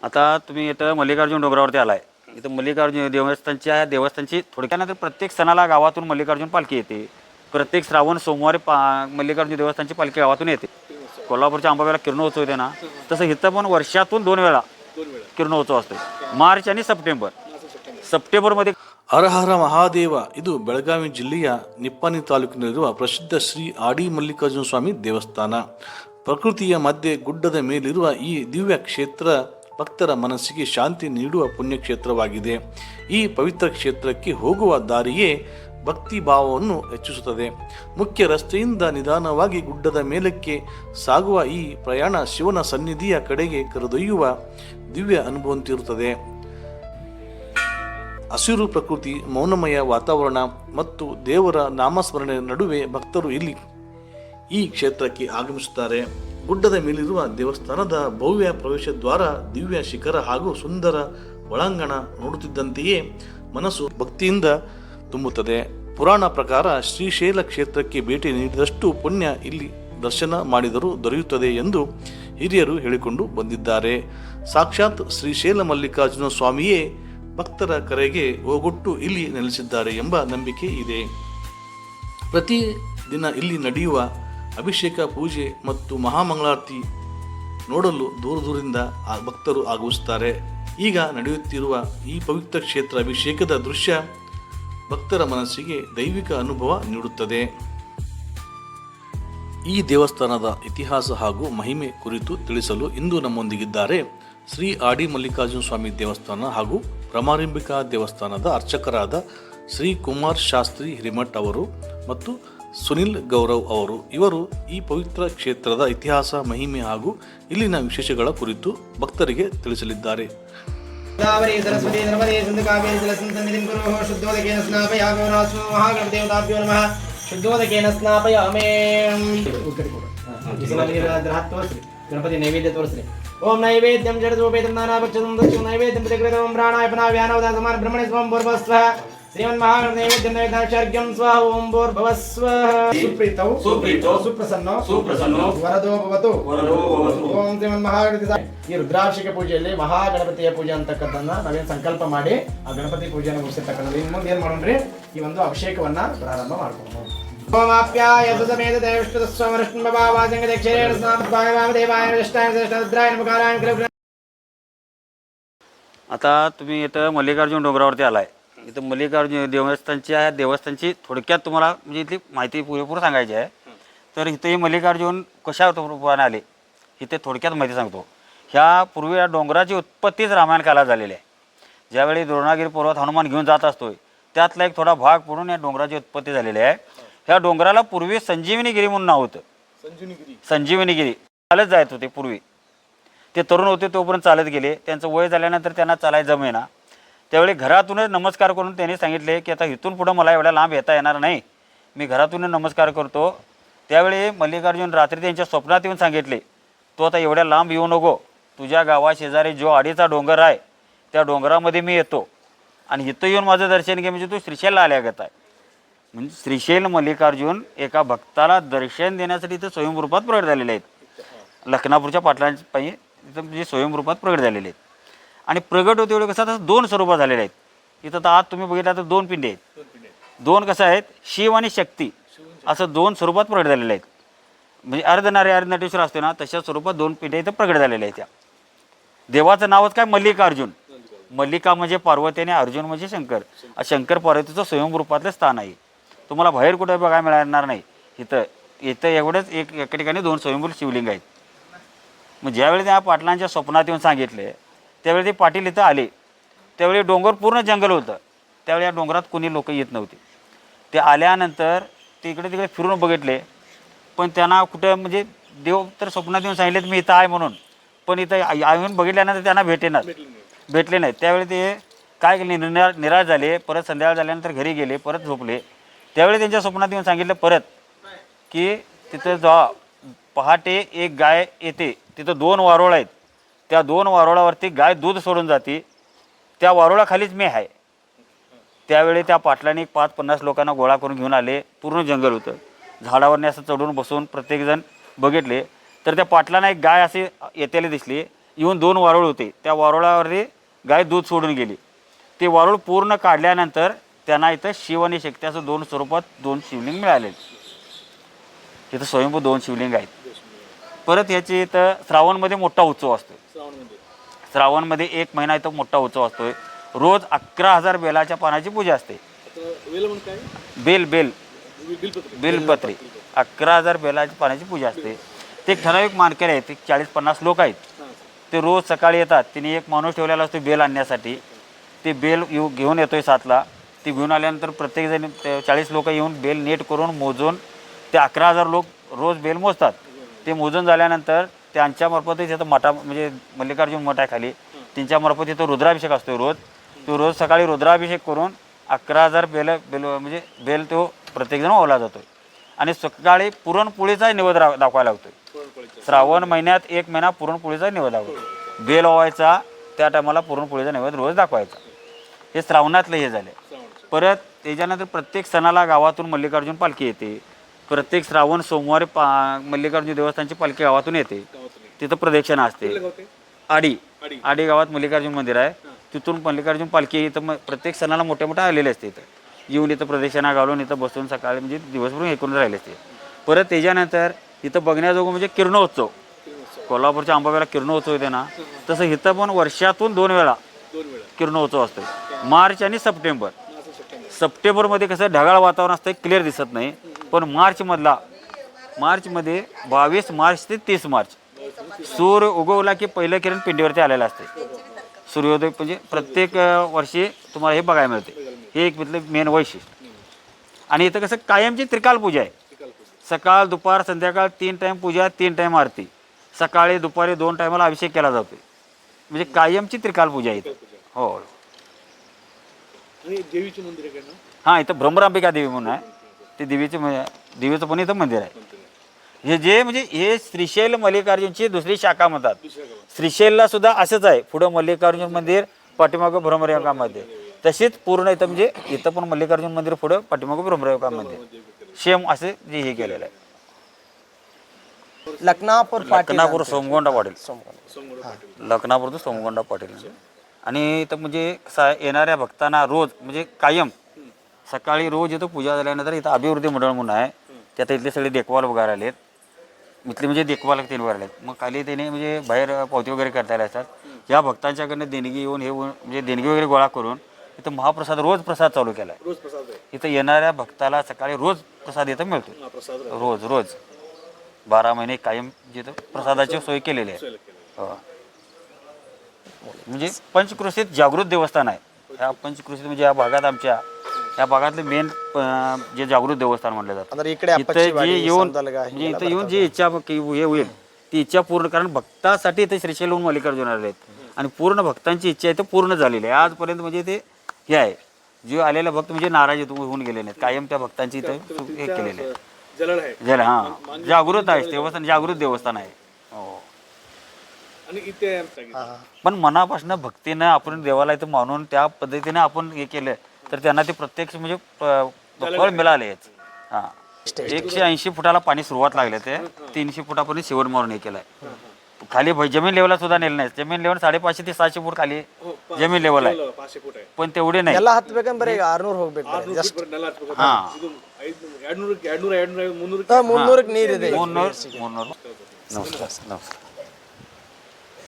आता तुम्ही इथं मल्लिकार्जुन डोंगरावरती आलाय. इथं मल्लिकार्जुन देवस्थानची थोडक्यानंतर प्रत्येक सणाला गावातून मल्लिकार्जुन पालखी येते. प्रत्येक श्रावण सोमवारी मल्लिकार्जुन देवस्थानची पालखी गावातून येते. कोल्हापूरच्या अंबाबाईला किरणोत्सव येते ना, तसं इथं पण वर्षातून 2 वेळा किरणोत्सव असतो. मार्च आणि सप्टेंबरमध्ये. ಹರ ಹರ ಮಹಾದೇವ. ಇದು ಬೆಳಗಾವಿ ಜಿಲ್ಲೆಯ ನಿಪ್ಪಾಣಿ ತಾಲೂಕಿನಲ್ಲಿರುವ ಪ್ರಸಿದ್ಧ ಶ್ರೀ ಆಡಿ ಮಲ್ಲಿಕಾರ್ಜುನ ಸ್ವಾಮಿ ದೇವಸ್ಥಾನ. ಪ್ರಕೃತಿಯ ಮಧ್ಯೆ ಗುಡ್ಡದ ಮೇಲಿರುವ ಈ ದಿವ್ಯ ಕ್ಷೇತ್ರ ಭಕ್ತರ ಮನಸ್ಸಿಗೆ ಶಾಂತಿ ನೀಡುವ ಪುಣ್ಯಕ್ಷೇತ್ರವಾಗಿದೆ. ಈ ಪವಿತ್ರ ಕ್ಷೇತ್ರಕ್ಕೆ ಹೋಗುವ ದಾರಿಯೇ ಭಕ್ತಿ ಭಾವವನ್ನು ಹೆಚ್ಚಿಸುತ್ತದೆ. ಮುಖ್ಯ ರಸ್ತೆಯಿಂದ ನಿಧಾನವಾಗಿ ಗುಡ್ಡದ ಮೇಲಕ್ಕೆ ಸಾಗುವ ಈ ಪ್ರಯಾಣ ಶಿವನ ಸನ್ನಿಧಿಯ ಕಡೆಗೆ ಕರೆದೊಯ್ಯುವ ದಿವ್ಯ ಅನುಭವಂತಿರುತ್ತದೆ. ಹಸಿರು ಪ್ರಕೃತಿ, ಮೌನಮಯ ವಾತಾವರಣ ಮತ್ತು ದೇವರ ನಾಮಸ್ಮರಣೆ ನಡುವೆ ಭಕ್ತರು ಈ ಕ್ಷೇತ್ರಕ್ಕೆ ಆಗಮಿಸುತ್ತಾರೆ. ಗುಡ್ಡದ ಮೇಲಿರುವ ದೇವಸ್ಥಾನದ ಭವ್ಯ ಪ್ರವೇಶ ದ್ವಾರ, ದಿವ್ಯ ಶಿಖರ ಹಾಗೂ ಸುಂದರ ಒಳಾಂಗಣ ನೋಡುತ್ತಿದ್ದಂತೆಯೇ ಮನಸ್ಸು ಭಕ್ತಿಯಿಂದ ತುಂಬುತ್ತದೆ. ಪುರಾಣ ಪ್ರಕಾರ ಶ್ರೀಶೈಲ ಕ್ಷೇತ್ರಕ್ಕೆ ಭೇಟಿ ನೀಡಿದಷ್ಟು ಪುಣ್ಯ ಇಲ್ಲಿ ದರ್ಶನ ಮಾಡಿದರೂ ದೊರೆಯುತ್ತದೆ ಎಂದು ಹಿರಿಯರು ಹೇಳಿಕೊಂಡು ಬಂದಿದ್ದಾರೆ. ಸಾಕ್ಷಾತ್ ಶ್ರೀಶೈಲ ಮಲ್ಲಿಕಾರ್ಜುನ ಸ್ವಾಮಿಯೇ ಭಕ್ತರ ಕರೆಗೆ ಓಗೊಟ್ಟು ಇಲ್ಲಿ ನೆಲೆಸಿದ್ದಾರೆ ಎಂಬ ನಂಬಿಕೆ ಇದೆ. ಪ್ರತಿದಿನ ಇಲ್ಲಿ ನಡೆಯುವ ಅಭಿಷೇಕ, ಪೂಜೆ ಮತ್ತು ಮಹಾಮಂಗಳಾರತಿ ನೋಡಲು ದೂರದಿಂದ ಭಕ್ತರು ಆಗಮಿಸುತ್ತಾರೆ. ಈಗ ನಡೆಯುತ್ತಿರುವ ಈ ಪವಿತ್ರ ಕ್ಷೇತ್ರ ಅಭಿಷೇಕದ ದೃಶ್ಯ ಭಕ್ತರ ಮನಸ್ಸಿಗೆ ದೈವಿಕ ಅನುಭವ ನೀಡುತ್ತದೆ. ಈ ದೇವಸ್ಥಾನದ ಇತಿಹಾಸ ಹಾಗೂ ಮಹಿಮೆ ಕುರಿತು ತಿಳಿಸಲು ಇಂದು ನಮ್ಮೊಂದಿಗಿದ್ದಾರೆ ಶ್ರೀ ಆಡಿ ಮಲ್ಲಿಕಾರ್ಜುನ ಸ್ವಾಮಿ ದೇವಸ್ಥಾನ ಹಾಗೂ ಭ್ರಮರಾಂಬಿಕಾ ದೇವಸ್ಥಾನದ ಅರ್ಚಕರಾದ ಶ್ರೀ ಕುಮಾರ್ ಶಾಸ್ತ್ರಿ ಹಿರೇಮಠ್ ಅವರು ಮತ್ತು ಸುನಿಲ್ ಗೌರವ್ ಅವರು. ಇವರು ಈ ಪವಿತ್ರ ಕ್ಷೇತ್ರದ ಇತಿಹಾಸ, ಮಹಿಮೆ ಹಾಗೂ ಇಲ್ಲಿನ ವಿಶೇಷಗಳ ಕುರಿತು ಭಕ್ತರಿಗೆ ತಿಳಿಸಲಿದ್ದಾರೆ. ಗಣಪತಿ ನೈವೇದ್ಯ ತೋರಿಸ್ರಿ. ಓಂ ನೈವೇದ್ಯಂ ಜಡದೋಪೇತಂ ನಾನಾಭಕ್ಷಂ ದಕ್ಷಂ ನೈವೇದ್ಯಂ ಪ್ರತಿಕೃತಂ ಪ್ರಾಣಾಯಪನಾವ್ಯಾನವದ ಸಮಾನ ಬ್ರಹ್ಮಣಿ ಸ್ವಂ ಭೂರ್ಭಸ್ವ ಶ್ರೀಮನ್ಮಹಾಗಣಪತಿ ನೈವೇದ್ಯಂ ನೈವೇದ್ಯಾಚಾರ್ಯಂ ಸ್ವ ಓಂ ಭೂರ್ಭವಸ್ವ. ಸುಪ್ರೀತೋ ಸುಪ್ರಸನ್ನೋ ವರದೋ ಭವತು. ಓಂ ಶ್ರೀಮನ್ಮಹಾಗಣಪತಿ. ಈ ರುದ್ರಾಭಿಷೇಕ ಪೂಜೆಯಲ್ಲಿ ಮಹಾಗಣಪತಿಯ ಪೂಜೆ ಅಂತಕ್ಕಂಥದ್ದನ್ನ ನಾವೇನು ಸಂಕಲ್ಪ ಮಾಡಿ ಆ ಗಣಪತಿ ಪೂಜೆಯನ್ನು ಮುಗಿಸಿರ್ತಕ್ಕಂಥದ್ದು. ಇನ್ನು ಮುಂದೆ ಏನ್ ಮಾಡೋಣ್ರಿ, ಈ ಒಂದು ಅಭಿಷೇಕವನ್ನ ಪ್ರಾರಂಭ ಮಾಡ್ಕೊಂಡು ಓಮಾಪ್ಯಾಯ ಸುಸಮೇತ ದೇವಷ್ಟುಸ್ವಮರಷ್ಣಭಾವಾಸಂಗದಕ್ಷರೇಣ ಸ್ನಾಪದ್ಭಾಗವಾಮದೇವಾಯ ಜ್ಯೇಷ್ಠಾಯ ಜ್ಯೇಷ್ಠರುದ್ರಾಯ ನಮಕಾರಾಯಣ ಕೃ. आता तुम्ही इथं मल्लिकार्जुन डोंगरावरती आलाय. इथं मल्लिकार्जुन देवस्थानची थोडक्यात तुम्हाला म्हणजे इथली माहिती पुरेपूर सांगायची आहे. तर इथं हे मल्लिकार्जुन कशा रूपाने आले इथे थोडक्यात माहिती सांगतो. ह्या पूर्वी या डोंगराची उत्पत्तीच रामायण काळात झालेली आहे. ज्यावेळी द्रोणागिरी पर्वत हनुमान घेऊन जात असतोय त्यातला एक थोडा भाग पडून या डोंगराची उत्पत्ती झालेली आहे. ह्या डोंगराला पूर्वी संजीवनीगिरी म्हणून नाव होतं. संजीवनीगिरी चालत जायत होते पूर्वी. ते तरुण होते तोपर्यंत चालत गेले. त्यांचं वय झाल्यानंतर त्यांना चालायला जमेना. त्यावेळी घरातूनच नमस्कार करून त्यांनी सांगितले की आता इथून पुढं मला एवढ्या लांब येता येणार नाही, मी घरातूनच नमस्कार करतो. त्यावेळी मल्लिकार्जुन रात्री त्यांच्या स्वप्नात येऊन सांगितले, तो आता एवढ्या लांब येऊ नको, तुझ्या गावाशेजारी जो आडीचा डोंगर आहे त्या डोंगरामध्ये मी येतो आणि इथं येऊन माझं दर्शन घे, म्हणजे तू श्रीशैलला आल्यागत आहे. म्हणजे श्रीशैल मल्लिकार्जुन एका भक्ताला दर्शन देण्यासाठी इथं स्वयंरूपात प्रगट झालेले आहेत. लखनापूरच्या पाटलांपायी इथं म्हणजे स्वयंरूपात प्रगट झालेले आहेत. आणि प्रगट होते वेळी कसं आता 2 स्वरूपात झालेले आहेत. इथं तर आत तुम्ही बघितलं तर 2 पिंडे आहेत. 2 कसं आहेत, शिव आणि शक्ती असं 2 स्वरूपात प्रगट झालेले आहेत. म्हणजे अर्धनटेश्वर असते ना तशा स्वरूपात 2 पिंडे इथं प्रगट झालेले आहेत. त्या देवाचं नावच काय, मल्लिकार्जुन. मल्लिका म्हणजे पार्वती आणि अर्जुन म्हणजे शंकर. शंकर पार्वतीचं स्वयंरूपातलं स्थान आहे. तुम्हाला बाहेर कुठे बघायला मिळणार नाही. इथं एवढंच एका ठिकाणी 2 स्वयंभू शिवलिंग आहेत. मग ज्यावेळी त्या पाटलांच्या स्वप्नात येऊन सांगितले त्यावेळी ते पाटील इथं आले. त्यावेळी डोंगर पूर्ण जंगल होतं. त्यावेळी या डोंगरात कोणी लोक येत नव्हते. ते आल्यानंतर ते इकडे तिकडे फिरून बघितले, पण त्यांना कुठं म्हणजे देव तर स्वप्नात येऊन सांगितले मी इथं आहे म्हणून, पण इथं येऊन बघितल्यानंतर त्यांना भेटले नाहीत. त्यावेळी ते काय केले, निराश झाले. परत संध्याकाळ झाल्यानंतर घरी गेले, परत झोपले. त्यावेळी त्यांच्या स्वप्नात येऊन सांगितलं परत की तिथं जा, पहाटे एक गाय येते, तिथं 2 वारोळ आहेत, त्या 2 वारोळावरती गाय दूध सोडून जाते, त्या वारोळाखालीच मी आहे. त्यावेळी त्या पाटलांनी 5-50 लोकांना गोळा करून घेऊन आले. पूर्ण जंगल होतं. झाडावरने असं चढून बसून प्रत्येकजण बघितले तर त्या पाटलांना एक गाय अशी येतेली दिसली. येऊन 2 वारुळ होते, त्या वारुळावरती गाय दूध सोडून गेली. ते वारुळ पूर्ण काढल्यानंतर त्यांना इथं शिव आणि शक्ती असं 2 स्वरूपात 2 शिवलिंग मिळाले. इथं स्वयंभू 2 शिवलिंग आहेत. परत याची इथं श्रावणमध्ये मोठा उत्सव असतो. श्रावणमध्ये 1 महिना इथं मोठा उत्सव असतोय. रोज 11,000 बेलाच्या पानाची पूजा असते. बेलपत्री 11,000 बेलाच्या पानाची पूजा असते. ते ठराविक मानकरी आहेत, 40-50 लोक आहेत. ते रोज सकाळी येतात. तिने एक माणूस ठेवलेला असतो बेल आणण्यासाठी. ते बेल घेऊन येतोय 7ला. ते घेऊन आल्यानंतर प्रत्येकजण 40 लोक येऊन बेल नीट करून मोजून ते 11,000 लोक रोज बेल मोजतात. ते मोजून झाल्यानंतर त्यांच्यामार्फत तिथं मठा म्हणजे मल्लिकार्जुन मठ आहे खाली, त्यांच्यामार्फत तिथं रुद्राभिषेक असतो रोज. तो रोज सकाळी रुद्राभिषेक करून 11,000 म्हणजे बेल तो प्रत्येकजण ओवला जातो. आणि सकाळी पुरणपोळीचा नैवेद्य दाखवायला लागतो. श्रावण महिन्यात 1 महिना पुरणपोळीचा नैवेद्य दाखवतो. बेल ओवायचा त्या टायमाला पुरणपोळीचा नैवेद्य रोज दाखवायचा. हे श्रावणातलं हे झाले. परत त्याच्यानंतर प्रत्येक सणाला गावातून मल्लिकार्जुन पालखी येते. प्रत्येक श्रावण सोमवारी मल्लिकार्जुन देवस्थानची पालखी गावातून येते. तिथं प्रदक्षिणा असते. आडी गावात मल्लिकार्जुन मंदिर आहे. तिथून मल्लिकार्जुन पालखी इथं प्रत्येक सणाला मोठ्या आलेले असते. इथं येऊन इथं प्रदक्षिणा घालून इथं बसून सकाळी म्हणजे दिवसभर हे करून राहिले असते. परत त्याच्यानंतर इथं बघण्याजोगं म्हणजे किरणोत्सव. कोल्हापूरच्या अंबाबाईला किरणोत्सव येते ना, तसं इथं पण वर्षातून 2 वेळा किरणोत्सव असतो. मार्च आणि सप्टेंबर. सप्टेंबरमध्ये कसं ढगाळ वातावरण असतं, क्लिअर दिसत नाही. पण मार्चमध्ये 22 मार्च ते 30 मार्च सूर्य उगवला की पहिलं किरण पिंडीवरती आलेलं असते. सूर्योदय म्हणजे प्रत्येक वर्षी तुम्हाला हे बघायला मिळते. हे एक म्हटलं मेन वैशिष्ट्य. आणि इथं कसं कायमची त्रिकाल पूजा आहे. सकाळ दुपार संध्याकाळ 3 टाईम पूजा, 3 टाईम आरती. सकाळी दुपारी 2 टायमाला अभिषेक केला जातो. म्हणजे कायमची त्रिकाल पूजा आहे इथं. हो. हां, इथं भ्रमरांबिका देवी म्हणून आहे. ते देवीचं पण इथं मंदिर आहे. हे जे म्हणजे हे श्रीशैल मल्लिकार्जुनची दुसरी शाखा म्हणतात. श्रीशैलला सुद्धा असंच आहे. पुढं मल्लिकार्जुन मंदिर, पाठीमागं भ्रमरंबिका मंदिर. तशीच पूर्ण इथं म्हणजे इथं पण मल्लिकार्जुन मंदिर पुढं, पाठीमागं भ्रमरंबिका मंदिर. सेम असे जे हे केलेलं आहे. लखनापूर सोमगोंडा पाटील. लखनापूर तो सोमगोंडा पाटील. आणि इथं म्हणजे येणाऱ्या भक्तांना रोज म्हणजे कायम सकाळी रोज इथं पूजा झाल्यानंतर इथं अभिवृद्धी मंडळ म्हणून आहे. त्यात इथले सगळे देखभाल वगैरे आलेत. इथले म्हणजे देखभाल ते वगैरे आलेत. मग खाली त्याने म्हणजे बाहेर पावती वगैरे करता आले असतात. या भक्तांच्याकडनं देणगी येऊन हे म्हणजे देणगी वगैरे गोळा करून इथं महाप्रसाद रोज प्रसाद चालू केला आहे. इथं येणाऱ्या भक्ताला सकाळी रोज प्रसाद इथं मिळतो. रोज 12 महिने कायम जिथं प्रसादाची सोय केलेली आहे. हो. म्हणजे पंचक्रोशीत जागृत देवस्थान आहे. ह्या पंचक्रोशीत म्हणजे या भागात आमच्या या भागातले मेन जे जागृत देवस्थान म्हटलं जातं. इथं जे येऊन म्हणजे इथं येऊन जी इच्छा हे होईल ती इच्छा पूर्ण, कारण भक्तासाठी इथे श्रीशैल मल्लिकार्जुन आले आहेत. आणि पूर्ण भक्तांची इच्छा इथं पूर्ण झालेली आहे आजपर्यंत. म्हणजे ते हे आहे, जे आलेले भक्त म्हणजे नाराज होऊन गेले नाहीत. कायम त्या भक्तांची इथं हे केलेलं आहे. हां, जागृत आहे देवस्थान, जागृत देवस्थान आहे. हो. पण मनापासून भक्तीनं आपण देवाला इथं मानून त्या पद्धतीने आपण हे केलं तर त्यांना ते प्रत्यक्ष म्हणजे फळ मिळाले. हां, 180 फुटाला पाणी सुरुवात लागले. ते 300 फुटापर्यंत शेवट मारून हे केलं आहे. खाली जमीन लेवलला सुद्धा नेलं नाही. जमीन लेवल 550 ते 700 फूट खाली जमीन लेवल आहे. पण तेवढे नाही. हां, नमस्कार.